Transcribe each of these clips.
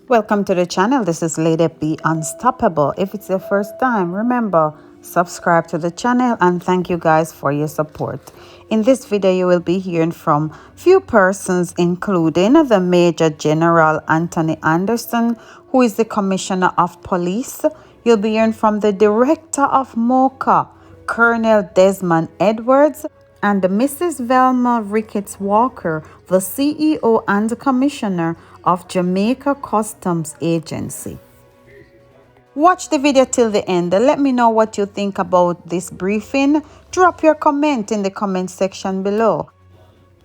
Welcome to the channel. This is Lady Be Unstoppable. If it's your first time, remember, subscribe to the channel and thank you guys for your support. In this video, you will be hearing from few persons, including the Major General Anthony Anderson, who is the Commissioner of Police. You'll be hearing from the Director of MOCA, Colonel Desmond Edwards, and Mrs. Velma Ricketts Walker, the CEO and Commissioner of Jamaica Customs Agency. Watch the video till the end. Let me know what you think about this briefing. Drop your comment in the comment section below.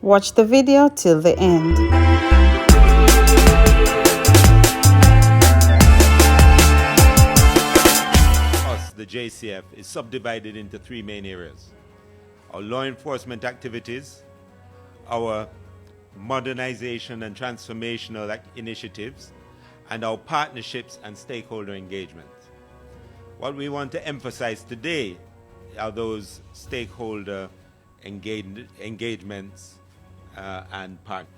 Watch the video till the end. The JCF is subdivided into three main areas: our law enforcement activities, our modernization and transformational initiatives, and our partnerships and stakeholder engagement. What we want to emphasize today are those stakeholder engagements and partners.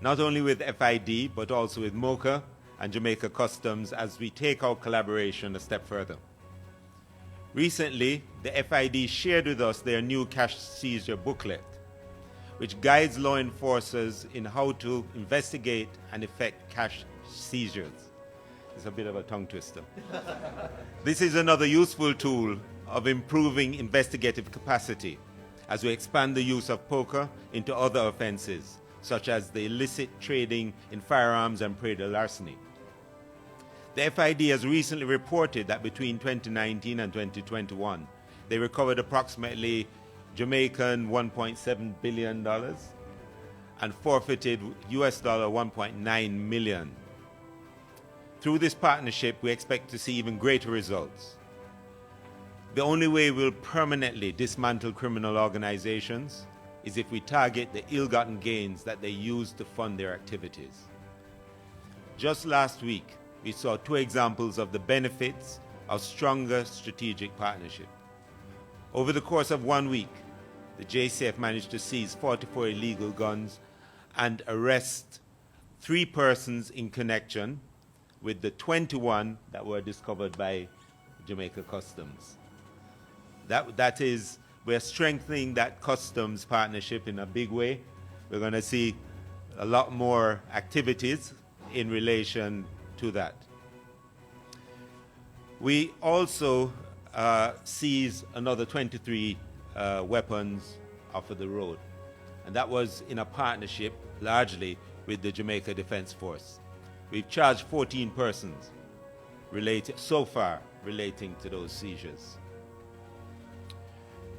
Not only with FID, but also with MOCA and Jamaica Customs as we take our collaboration a step further. Recently, the FID shared with us their new cash seizure booklet, which guides law enforcers in how to investigate and effect cash seizures. It's a bit of a tongue twister. This is another useful tool of improving investigative capacity as we expand the use of poker into other offenses, such as the illicit trading in firearms and prey larceny. The FID has recently reported that between 2019 and 2021, they recovered approximately Jamaican $1.7 billion and forfeited US $1.9 million. Through this partnership, we expect to see even greater results. The only way we'll permanently dismantle criminal organizations is if we target the ill-gotten gains that they use to fund their activities. Just last week, we saw two examples of the benefits of stronger strategic partnership. Over the course of 1 week, the JCF managed to seize 44 illegal guns and arrest 3 persons in connection with the 21 that were discovered by Jamaica Customs. That is, we're strengthening that customs partnership in a big way. We're going to see a lot more activities in relation to that. We also seized another 23 weapons off of the road, and that was in a partnership largely with the Jamaica Defense Force. We've charged 14 persons so far relating to those seizures.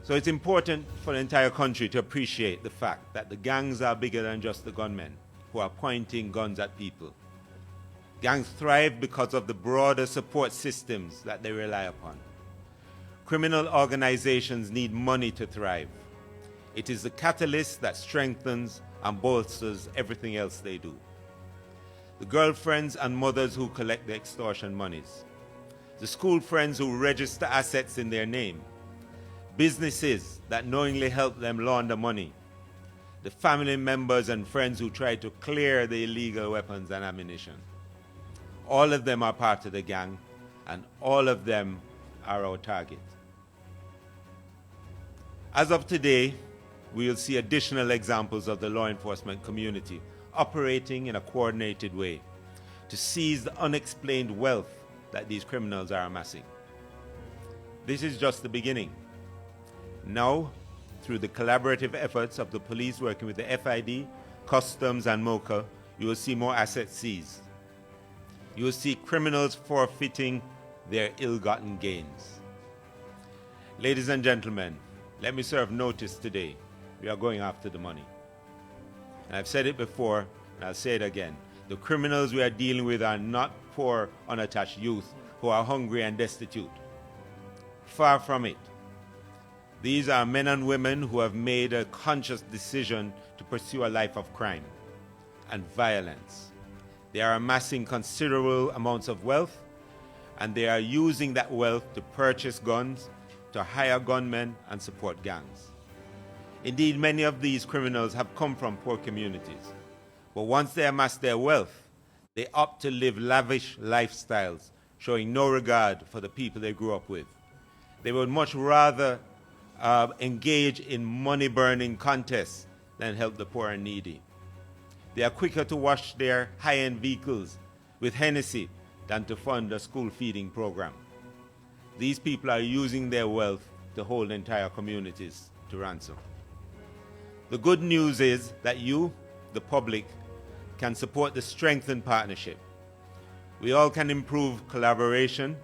So it's important for the entire country to appreciate the fact that the gangs are bigger than just the gunmen who are pointing guns at people. Gangs thrive because of the broader support systems that they rely upon. Criminal organizations need money to thrive. It is the catalyst that strengthens and bolsters everything else they do. The girlfriends and mothers who collect the extortion monies. The school friends who register assets in their name. Businesses that knowingly help them launder money. The family members and friends who try to clear the illegal weapons and ammunition. All of them are part of the gang, and all of them are our target. As of today, we will see additional examples of the law enforcement community operating in a coordinated way to seize the unexplained wealth that these criminals are amassing. This is just the beginning. Now, through the collaborative efforts of the police working with the FID, Customs, and MOCA, you will see more assets seized. You will see criminals forfeiting their ill-gotten gains. Ladies and gentlemen, let me serve notice today. We are going after the money. And I've said it before, and I'll say it again. The criminals we are dealing with are not poor, unattached youth who are hungry and destitute. Far from it. These are men and women who have made a conscious decision to pursue a life of crime and violence. They are amassing considerable amounts of wealth, and they are using that wealth to purchase guns, to hire gunmen, and support gangs. Indeed, many of these criminals have come from poor communities. But once they amass their wealth, They opt to live lavish lifestyles, showing no regard for the people they grew up with. They would much rather engage in money-burning contests than help the poor and needy. They are quicker to wash their high-end vehicles with Hennessy than to fund a school feeding program. These people are using their wealth to hold entire communities to ransom. The good news is that you, the public, can support the strengthened partnership. We all can improve collaboration,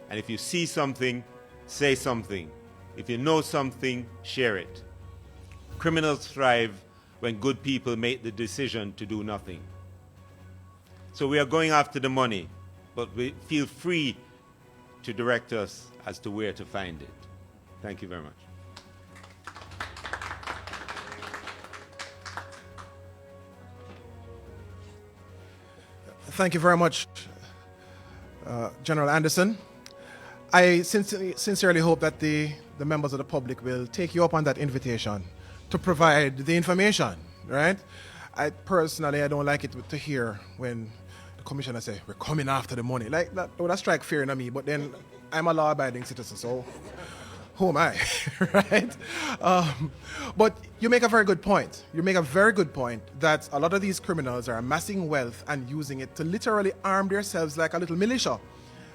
and if you see something, say something. If you know something, share it. Criminals thrive when good people make the decision to do nothing. So we are going after the money, but we feel free to direct us as to where to find it. Thank you very much. Thank you very much, General Anderson. I sincerely hope that the members of the public will take you up on that invitation to provide the information, right? I personally don't like it to hear when the commissioner say, we're coming after the money. Like that would strike fear in me, but then I'm a law-abiding citizen, so who am I, right? But you make a very good point. You make a very good point that a lot of these criminals are amassing wealth and using it to literally arm themselves like a little militia,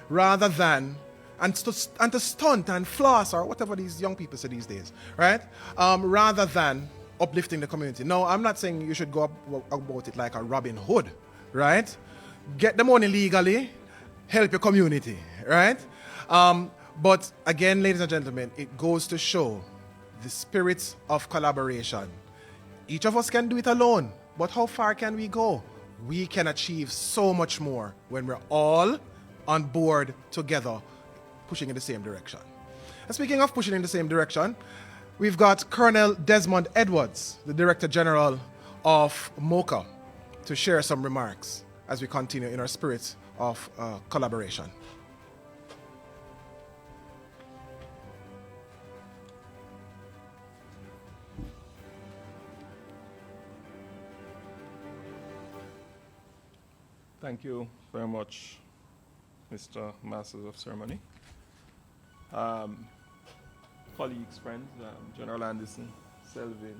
rather than, and to stunt and floss, or whatever these young people say these days, right? Rather than uplifting the community. No, I'm not saying you should go about it like a Robin Hood, right? Get the money legally, help your community, right? But again, ladies and gentlemen, it goes to show the spirit of collaboration. Each of us can do it alone, but how far can we go? We can achieve so much more when we're all on board together, pushing in the same direction. And speaking of pushing in the same direction, we've got Colonel Desmond Edwards, the Director General of MOCA, to share some remarks as we continue in our spirit of collaboration. Thank you very much, Mr. Masters of Ceremony. Colleagues, friends, General Anderson, Selvin,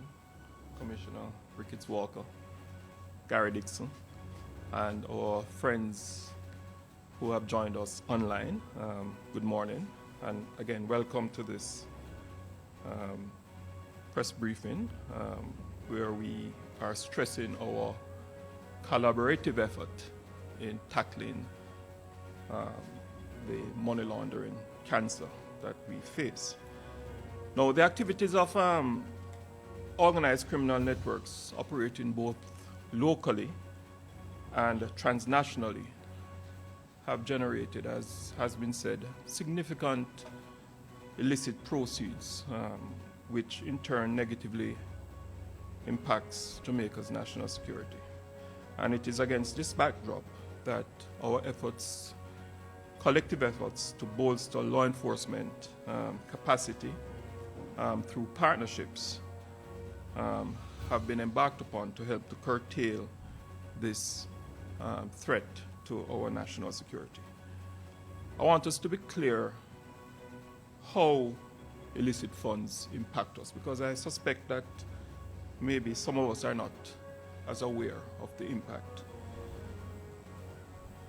Commissioner Ricketts Walker, Gary Dixon, and our friends who have joined us online. Good morning, and again, welcome to this press briefing where we are stressing our collaborative effort in tackling the money laundering cancer that we face. Now, the activities of organized criminal networks operating both locally and transnationally have generated, as has been said, significant illicit proceeds, which in turn negatively impacts Jamaica's national security. And it is against this backdrop that our efforts, collective efforts to bolster law enforcement capacity through partnerships have been embarked upon to help to curtail this threat to our national security. I want us to be clear how illicit funds impact us, because I suspect that maybe some of us are not as aware of the impact.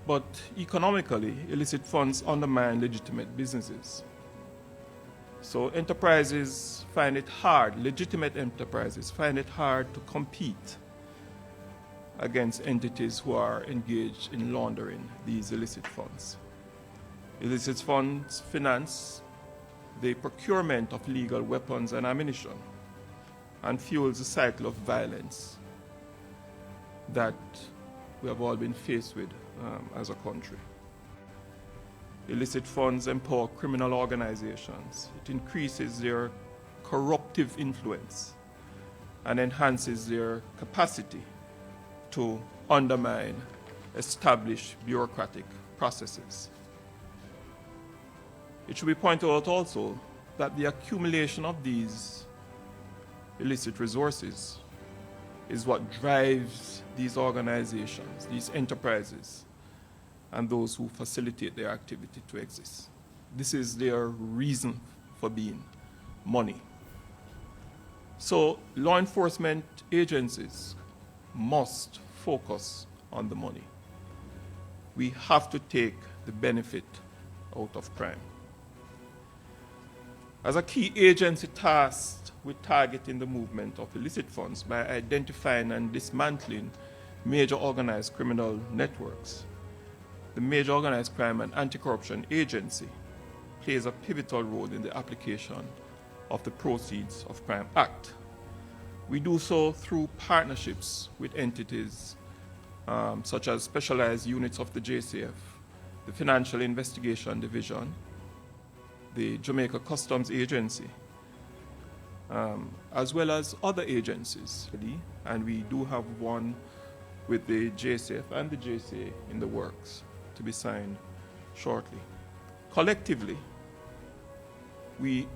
But economically, illicit funds undermine legitimate businesses. So enterprises find it hard, legitimate enterprises find it hard to compete against entities who are engaged in laundering these illicit funds. Illicit funds finance the procurement of legal weapons and ammunition and fuels the cycle of violence that we have all been faced with as a country. Illicit funds empower criminal organizations. It increases their corruptive influence and enhances their capacity to undermine established bureaucratic processes. It should be pointed out also that the accumulation of these illicit resources is what drives these organizations, these enterprises, and those who facilitate their activity to exist. This is their reason for being, money. So law enforcement agencies must focus on the money. We have to take the benefit out of crime. As a key agency tasked with targeting the movement of illicit funds by identifying and dismantling major organized criminal networks, the Major Organized Crime and Anti-Corruption Agency plays a pivotal role in the application of the Proceeds of Crime Act. We do so through partnerships with entities such as specialized units of the JCF, the Financial Investigation Division, the Jamaica Customs Agency, as well as other agencies. And we do have one with the JCF and the JCA in the works to be signed shortly. Collectively, we,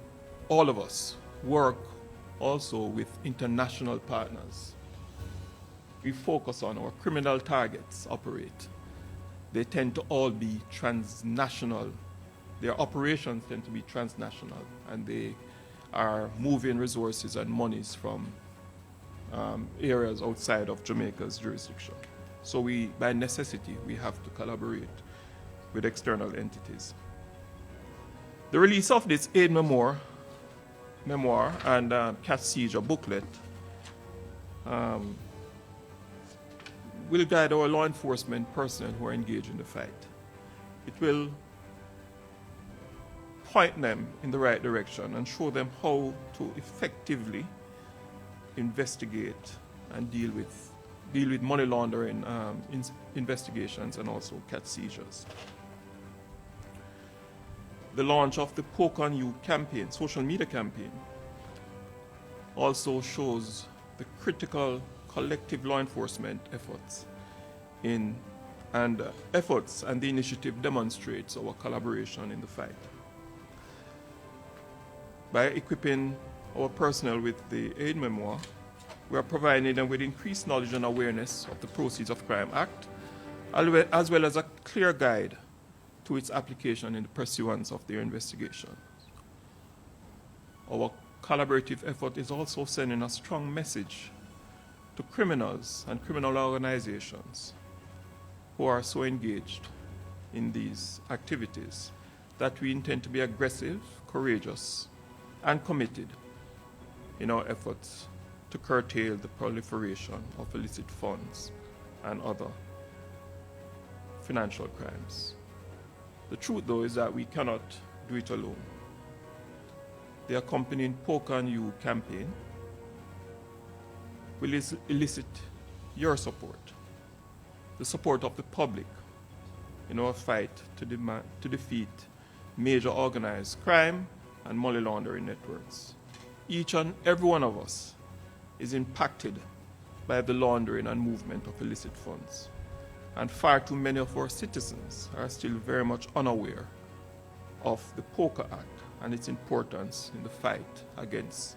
all of us, work also with international partners. We focus on our criminal targets operate. They tend to all be transnational. Their operations tend to be transnational, and they are moving resources and monies from areas outside of Jamaica's jurisdiction. So we, by necessity, we have to collaborate with external entities. The release of this aid memoir and cash seizure booklet will guide our law enforcement personnel who are engaged in the fight. It will point them in the right direction and show them how to effectively investigate and deal with money laundering investigations and also cash seizures. The launch of the Poke on You campaign, social media campaign, also shows the critical collective law enforcement efforts and the initiative demonstrates our collaboration in the fight. By equipping our personnel with the aid memoir, we are providing them with increased knowledge and awareness of the Proceeds of Crime Act, as well as a clear guide to its application in the pursuance of their investigation. Our collaborative effort is also sending a strong message to criminals and criminal organizations who are so engaged in these activities that we intend to be aggressive, courageous, and committed in our efforts to curtail the proliferation of illicit funds and other financial crimes. The truth, though, is that we cannot do it alone. The accompanying Poke on You campaign will elicit your support, the support of the public in our fight to defeat major organized crime and money laundering networks. Each and every one of us is impacted by the laundering and movement of illicit funds. And far too many of our citizens are still very much unaware of the POCA Act and its importance in the fight against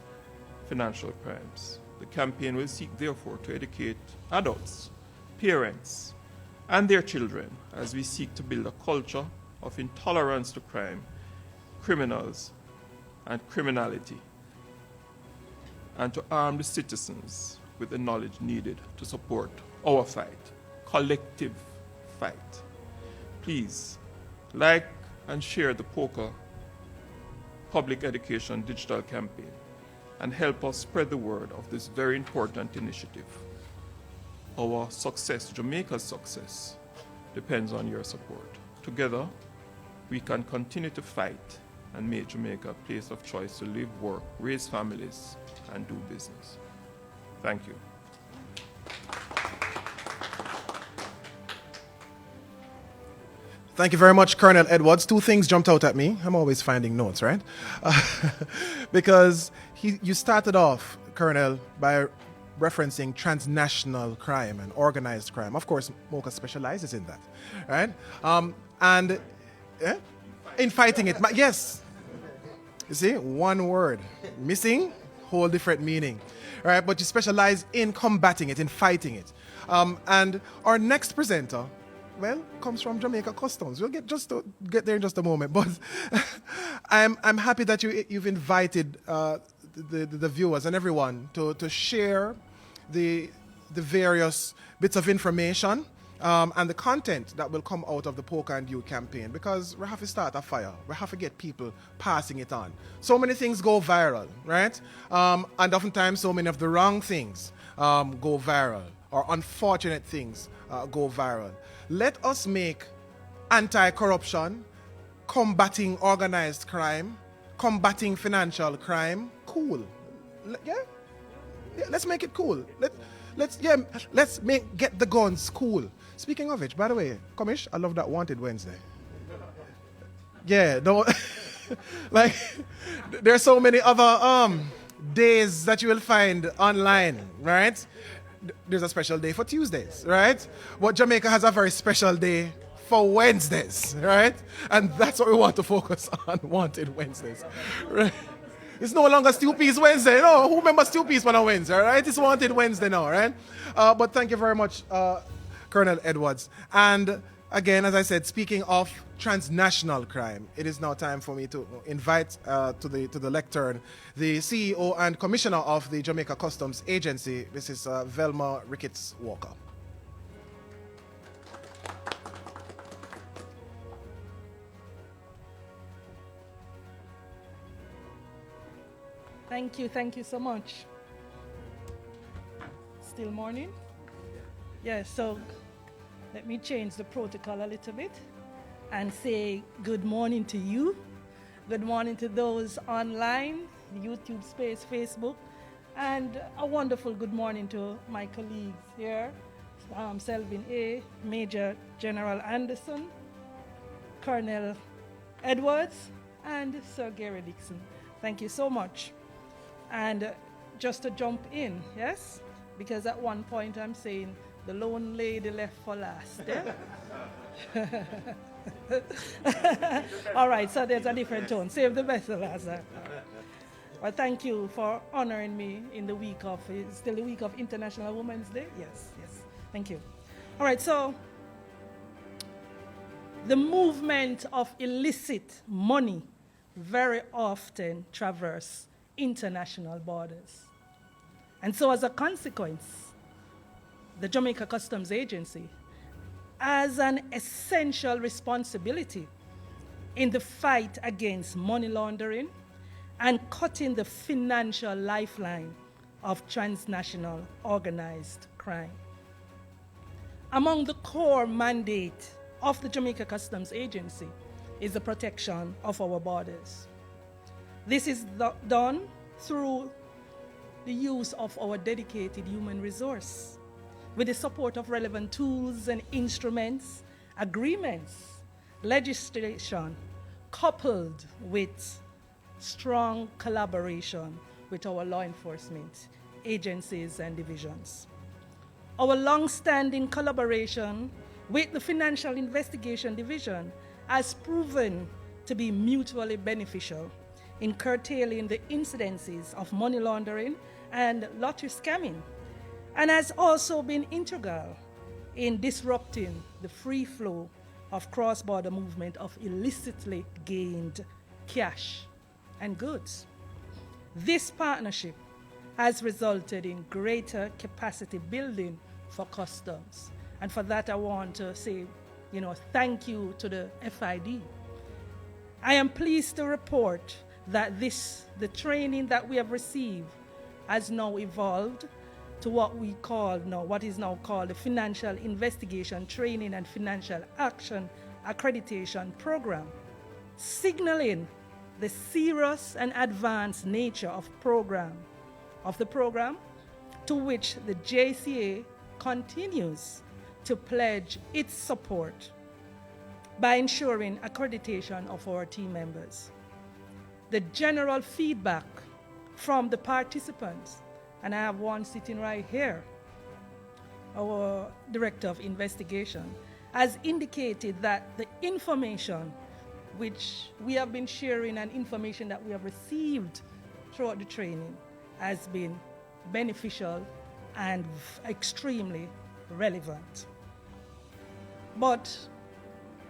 financial crimes. The campaign will seek, therefore, to educate adults, parents, and their children as we seek to build a culture of intolerance to crime, criminals, and criminality, and to arm the citizens with the knowledge needed to support our fight, collective fight. Please like and share the POCA Public Education Digital Campaign and help us spread the word of this very important initiative. Our success, Jamaica's success, depends on your support. Together, we can continue to fight and make Jamaica a place of choice to live, work, raise families, and do business. Thank you. Thank you very much, Colonel Edwards. Two things jumped out at me. I'm always finding notes, right? Because you started off, Colonel, by referencing transnational crime and organized crime. Of course, MOCA specializes in that, right? In fighting it. Yes. You see, one word missing, whole different meaning, right? But you specialize in combating it, in fighting it. And our next presenter well, comes from Jamaica Customs. We'll get there in just a moment. But I'm happy that you've invited the viewers and everyone to share the various bits of information and the content that will come out of the Poker and Youth campaign, because we have to start a fire. We have to get people passing it on. So many things go viral, right? And oftentimes so many of the wrong things go viral, or unfortunate things go viral. Let us make anti-corruption, combating organized crime, combating financial crime cool. Yeah, let's make it cool. Let's get the guns cool. Speaking of which, by the way, Commish, I love that Wanted Wednesday. Yeah, no, like there's so many other days that you will find online, right? There's a special day for Tuesdays, right? But Jamaica has a very special day for Wednesdays, right? And that's what we want to focus on, Wanted Wednesdays, right? It's no longer Stew Peas Wednesday. No, who remembers Stew Peas on a Wednesday, right? It's Wanted Wednesday now, right? But thank you very much, Colonel Edwards. And again, as I said, speaking of transnational crime, it is now time for me to invite to the lectern the CEO and Commissioner of the Jamaica Customs Agency. This is Velma Ricketts Walker. Thank you so much. Still morning? Yeah, so let me change the protocol a little bit and say good morning to you. Good morning to those online, YouTube space, Facebook, and a wonderful good morning to my colleagues here, Selvin A., Major General Anderson, Colonel Edwards, and Sir Gary Dixon. Thank you so much. And just to jump in, yes? Because at one point I'm saying the lone lady left for last. Yeah? All right, so there's a different tone. Save the best for last. Well, thank you for honoring me in the week of, it's still the week of International Women's Day? Yes. Thank you. All right, so the movement of illicit money very often traverse international borders. And so as a consequence, the Jamaica Customs Agency has an essential responsibility in the fight against money laundering and cutting the financial lifeline of transnational organized crime. Among the core mandate of the Jamaica Customs Agency is the protection of our borders. This is done through the use of our dedicated human resource, with the support of relevant tools and instruments, agreements, legislation, coupled with strong collaboration with our law enforcement agencies and divisions. Our long-standing collaboration with the Financial Investigation Division has proven to be mutually beneficial in curtailing the incidences of money laundering and lottery scamming, and has also been integral in disrupting the free flow of cross-border movement of illicitly gained cash and goods. This partnership has resulted in greater capacity building for customs. And for that, I want to say, thank you to the FID. I am pleased to report that the training that we have received has now evolved to what is now called the Financial Investigation Training and Financial Action Accreditation Program, signaling the serious and advanced nature of the program to which the JCA continues to pledge its support by ensuring accreditation of our team members. The general feedback from the participants, and I have one sitting right here, our Director of Investigation, has indicated that the information which we have been sharing and information that we have received throughout the training has been beneficial and extremely relevant. But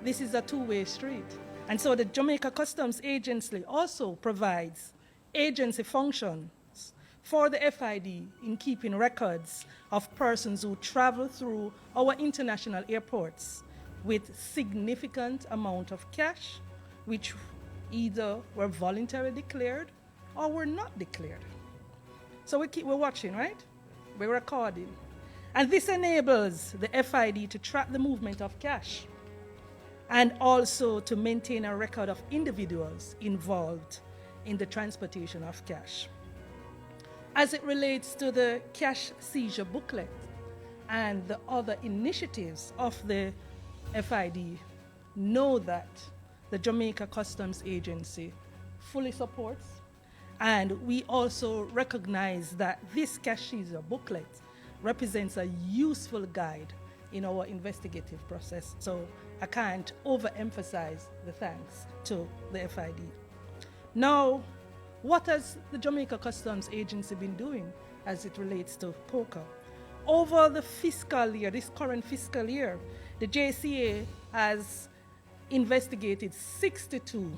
this is a two-way street. And so the Jamaica Customs Agency also provides agency functions for the FID in keeping records of persons who travel through our international airports with significant amount of cash, which either were voluntarily declared or were not declared. So we're watching, right? We're recording. And this enables the FID to track the movement of cash and also to maintain a record of individuals involved in the transportation of cash. As it relates to the cash seizure booklet and the other initiatives of the FID, know that the Jamaica Customs Agency fully supports, and we also recognize that this cash seizure booklet represents a useful guide in our investigative process. So I can't overemphasize the thanks to the FID. Now, what has the Jamaica Customs Agency been doing as it relates to poker? Over the fiscal year, this current fiscal year, the JCA has investigated 62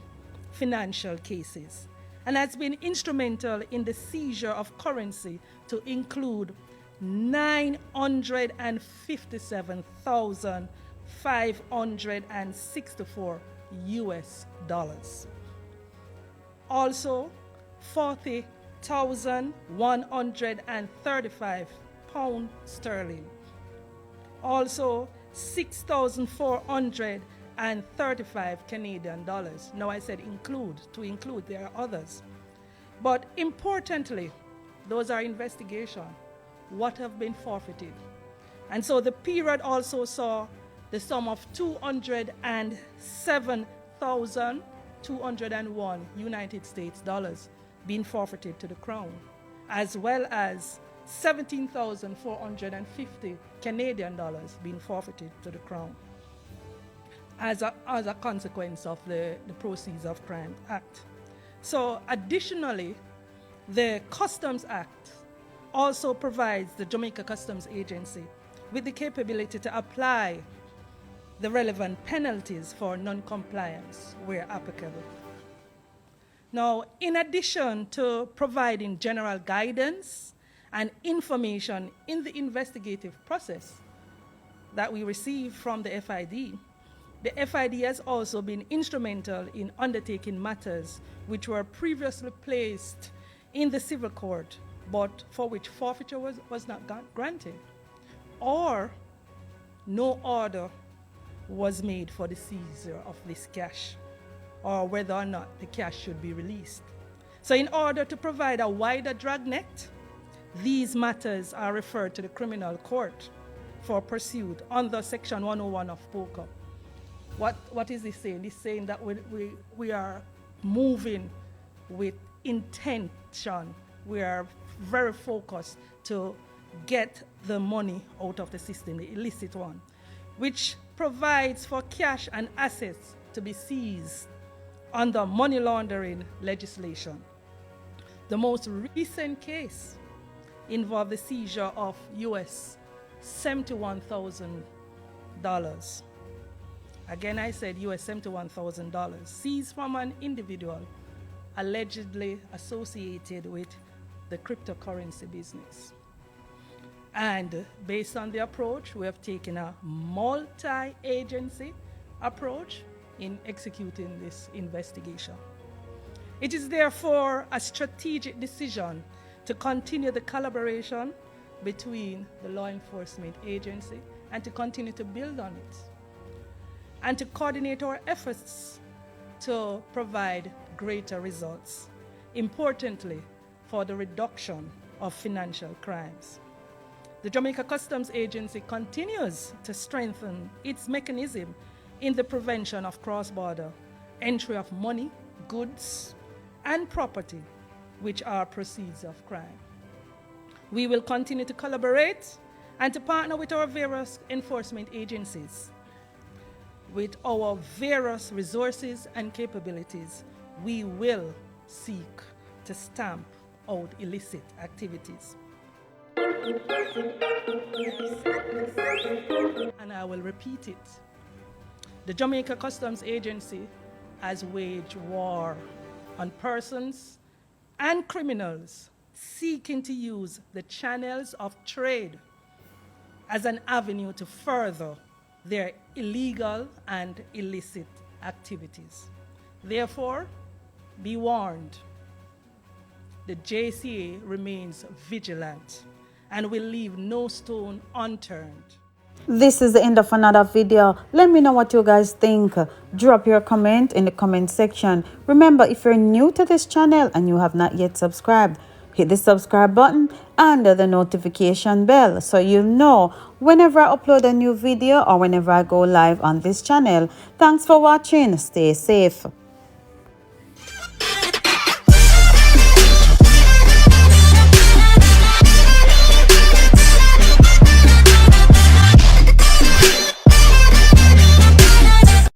financial cases and has been instrumental in the seizure of currency to include $957,564 US dollars. Also, 40,135 pound sterling. Also, 6,435 Canadian dollars. Now I said include, there are others. But importantly, those are investigation. What have been forfeited? And so the period also saw the sum of 207,201 United States dollars being forfeited to the Crown, as well as 17,450 Canadian dollars being forfeited to the Crown as a consequence of the Proceeds of Crime Act. So additionally, the Customs Act also provides the Jamaica Customs Agency with the capability to apply the relevant penalties for non-compliance where applicable. Now, in addition to providing general guidance and information in the investigative process that we receive from the FID has also been instrumental in undertaking matters which were previously placed in the civil court, but for which forfeiture was not granted, or no order was made for the seizure of this cash, or whether or not the cash should be released. So in order to provide a wider dragnet, these matters are referred to the criminal court for pursuit under Section 101 of POCA. What is this saying? It's saying that we are moving with intention. We are very focused to get the money out of the system, the illicit one, which provides for cash and assets to be seized under money laundering legislation. The most recent case involved the seizure of US $71,000. Again, I said US $71,000 seized from an individual allegedly associated with the cryptocurrency business. And based on the approach, we have taken a multi-agency approach in executing this investigation. It is therefore a strategic decision to continue the collaboration between the law enforcement agency and to continue to build on it, and to coordinate our efforts to provide greater results, importantly, for the reduction of financial crimes. The Jamaica Customs Agency continues to strengthen its mechanism in the prevention of cross-border entry of money, goods, and property, which are proceeds of crime. We will continue to collaborate and to partner with our various enforcement agencies. With our various resources and capabilities, we will seek to stamp out illicit activities. And I will repeat it. The Jamaica Customs Agency has waged war on persons and criminals seeking to use the channels of trade as an avenue to further their illegal and illicit activities. Therefore, be warned. The JCA remains vigilant and will leave no stone unturned. This is the end of another video. Let me know what you guys think. Drop your comment in the comment section. Remember, if you're new to this channel and you have not yet subscribed, hit the subscribe button and the notification bell so you'll know whenever I upload a new video or whenever I go live on this channel. Thanks for watching. Stay safe.